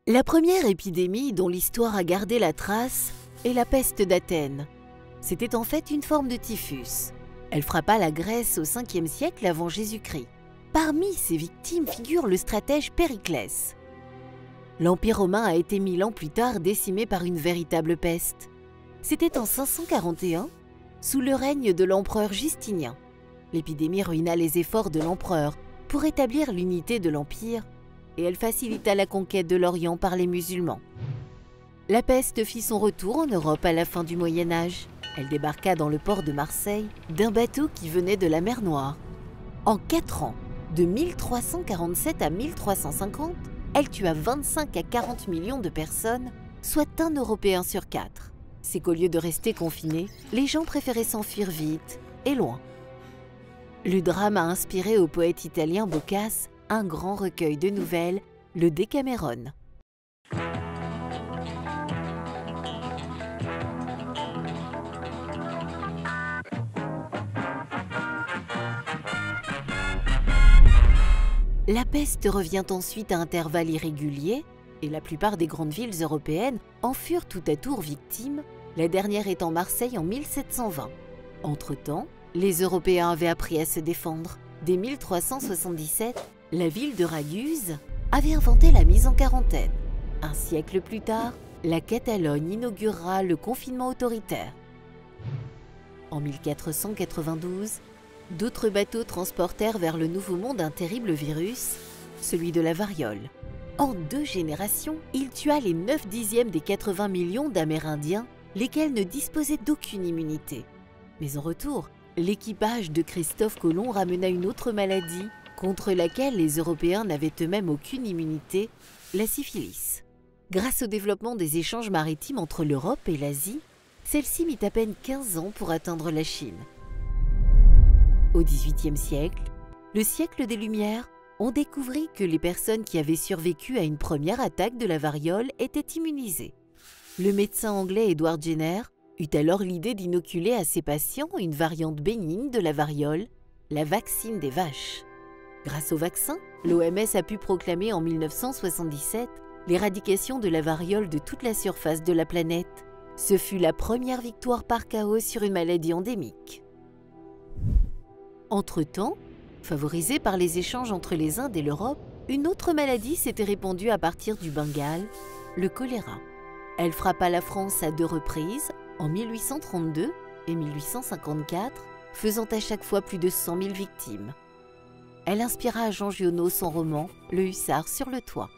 La première épidémie dont l'histoire a gardé la trace est la peste d'Athènes. C'était en fait une forme de typhus. Elle frappa la Grèce au 5e siècle avant Jésus-Christ. Parmi ses victimes figure le stratège Périclès. L'Empire romain a été 1000 ans plus tard décimé par une véritable peste. C'était en 541, sous le règne de l'empereur Justinien. L'épidémie ruina les efforts de l'empereur pour établir l'unité de l'Empire et elle facilita la conquête de l'Orient par les musulmans. La peste fit son retour en Europe à la fin du Moyen-Âge. Elle débarqua dans le port de Marseille d'un bateau qui venait de la mer Noire. En 4 ans, de 1347 à 1350, elle tua 25 à 40 millions de personnes, soit 1 Européen sur 4. C'est qu'au lieu de rester confinés, les gens préféraient s'enfuir vite et loin. Le drame a inspiré au poète italien Boccace un grand recueil de nouvelles, le Décameron. La peste revient ensuite à intervalles irréguliers et la plupart des grandes villes européennes en furent tout à tour victimes, la dernière étant Marseille en 1720. Entre-temps, les Européens avaient appris à se défendre. Dès 1377, la ville de Raguse avait inventé la mise en quarantaine. Un siècle plus tard, la Catalogne inaugurera le confinement autoritaire. En 1492, d'autres bateaux transportèrent vers le Nouveau Monde un terrible virus, celui de la variole. En 2 générations, il tua les 9/10 des 80 millions d'Amérindiens, lesquels ne disposaient d'aucune immunité. Mais en retour, l'équipage de Christophe Colomb ramena une autre maladie contre laquelle les Européens n'avaient eux-mêmes aucune immunité, la syphilis. Grâce au développement des échanges maritimes entre l'Europe et l'Asie, celle-ci mit à peine 15 ans pour atteindre la Chine. Au XVIIIe siècle, le siècle des Lumières, on découvrit que les personnes qui avaient survécu à une première attaque de la variole étaient immunisées. Le médecin anglais Edward Jenner eut alors l'idée d'inoculer à ses patients une variante bénigne de la variole, la vaccine des vaches. Grâce au vaccin, l'OMS a pu proclamer en 1977 l'éradication de la variole de toute la surface de la planète. Ce fut la première victoire par chaos sur une maladie endémique. Entre-temps, favorisée par les échanges entre les Indes et l'Europe, une autre maladie s'était répandue à partir du Bengale, le choléra. Elle frappa la France à 2 reprises, en 1832 et 1854, faisant à chaque fois plus de 100 000 victimes. Elle inspira à Jean Giono son roman « Le hussard sur le toit ».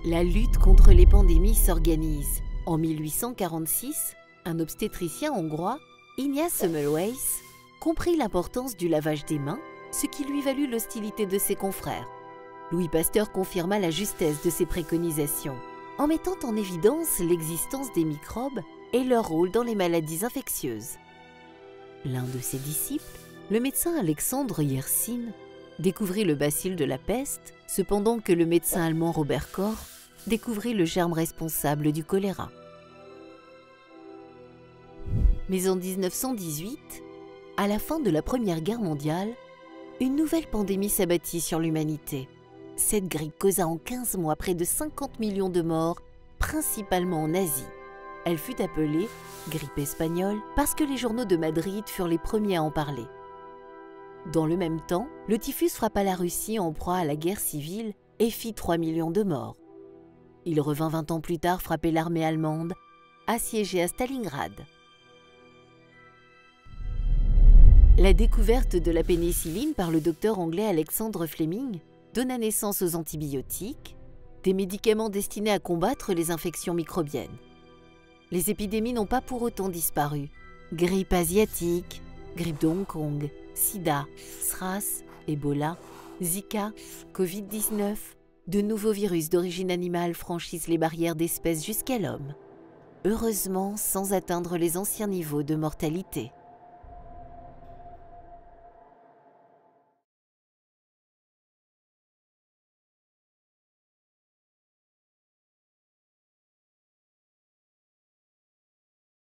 La lutte contre les pandémies s'organise. En 1846, un obstétricien hongrois, Ignaz Semmelweis, comprit l'importance du lavage des mains, ce qui lui valut l'hostilité de ses confrères. Louis Pasteur confirma la justesse de ses préconisations, en mettant en évidence l'existence des microbes et leur rôle dans les maladies infectieuses. L'un de ses disciples, le médecin Alexandre Yersin, découvrit le bacille de la peste, cependant que le médecin allemand Robert Koch découvrit le germe responsable du choléra. Mais en 1918, à la fin de la Première Guerre mondiale, une nouvelle pandémie s'abattit sur l'humanité. Cette grippe causa en 15 mois près de 50 millions de morts, principalement en Asie. Elle fut appelée grippe espagnole parce que les journaux de Madrid furent les premiers à en parler. Dans le même temps, le typhus frappa la Russie en proie à la guerre civile et fit 3 millions de morts. Il revint 20 ans plus tard frapper l'armée allemande, assiégée à Stalingrad. La découverte de la pénicilline par le docteur anglais Alexander Fleming donna naissance aux antibiotiques, des médicaments destinés à combattre les infections microbiennes. Les épidémies n'ont pas pour autant disparu. Grippe asiatique, grippe de Hong Kong, sida, SRAS, Ebola, Zika, Covid-19, de nouveaux virus d'origine animale franchissent les barrières d'espèces jusqu'à l'homme. Heureusement sans atteindre les anciens niveaux de mortalité.